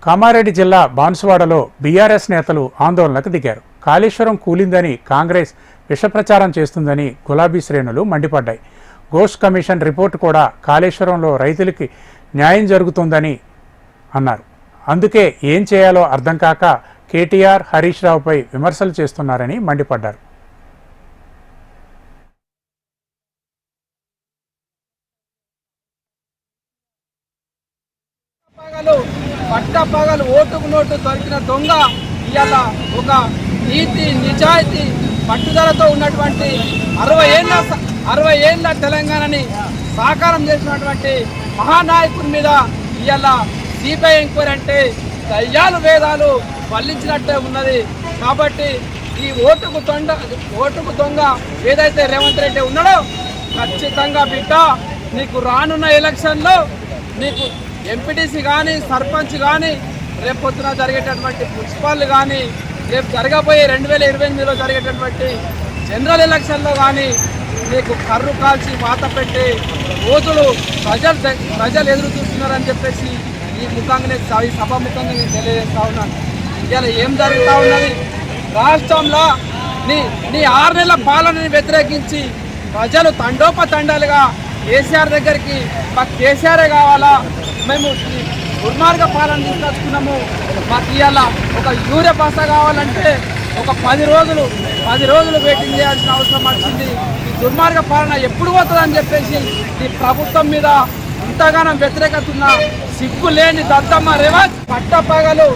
కామారెడ్డి జిల్లా బాన్సువాడలో బీఆర్ఎస్ నేతలు ఆందోళనకు దిగారు. కాళేశ్వరం కూలిందని కాంగ్రెస్ విషప్రచారం చేస్తుందని గులాబీ శ్రేణులు మండిపడ్డాయి. ఘోష్ కమిషన్ రిపోర్టు కూడా కాళేశ్వరంలో రైతులకి న్యాయం జరుగుతుందని అన్నారు. అందుకే ఏం చేయాలో అర్థం కాక కేటీఆర్, హరీష్ రావుపై విమర్శలు చేస్తున్నారని మండిపడ్డారు. పట్టపగలు ఓటుకు నోటు దొరికిన దొంగ ఇవాళ ఒక నీతి నిజాయితీ పట్టుదలతో ఉన్నటువంటి 60 ఏళ్ళ తెలంగాణని సాకారం చేసినటువంటి మహానాయకుని మీద ఇవాళ సిబిఐ ఎంక్వైరీ అంటే దయ్యాలు వేదాలు వల్లించినట్టే ఉన్నది. కాబట్టి ఈ ఓటుకు దొంగ ఏదైతే రేవంత్ రెడ్డి ఉన్నాడో ఖచ్చితంగా బిడ్డ నీకు రానున్న ఎలక్షన్లో నీకు ఎంపీటీసీ కానీ సర్పంచ్ కానీ రేపు పొద్దున జరిగేటటువంటి మున్సిపల్ కానీ రేపు జరగబోయే 2028లో జరిగేటటువంటి జనరల్ ఎలక్షన్లో కానీ నీకు కర్రు కాల్చి వాత పెట్టే రోజులు ప్రజలు ఎదురు చూస్తున్నారని చెప్పేసి ఈ సభాముఖంగా నేను తెలియజేస్తా ఉన్నాను. ఇలా ఏం జరుగుతూ ఉన్నది రాష్ట్రంలో నీ 6 నెలల పాలనని వ్యతిరేకించి ప్రజలు తండోపతండాలుగా కేసీఆర్ దగ్గరికి మాకు కేసీఆరే కావాలా, మేము దుర్మార్గ పాలన తీసుకొచ్చుకున్నాము, మాకు ఇవాళ ఒక యూరియా బస్తా కావాలంటే ఒక 10 రోజులు వెయిటింగ్ చేయాల్సిన అవసరం వచ్చింది. ఈ దుర్మార్గ పాలన ఎప్పుడు పోతుందని చెప్పేసి ఈ ప్రభుత్వం మీద ఇంతగానో వ్యతిరేకత ఉన్న సిగ్గు లేని దద్దమ్మ రేవంత్ పట్టపగలు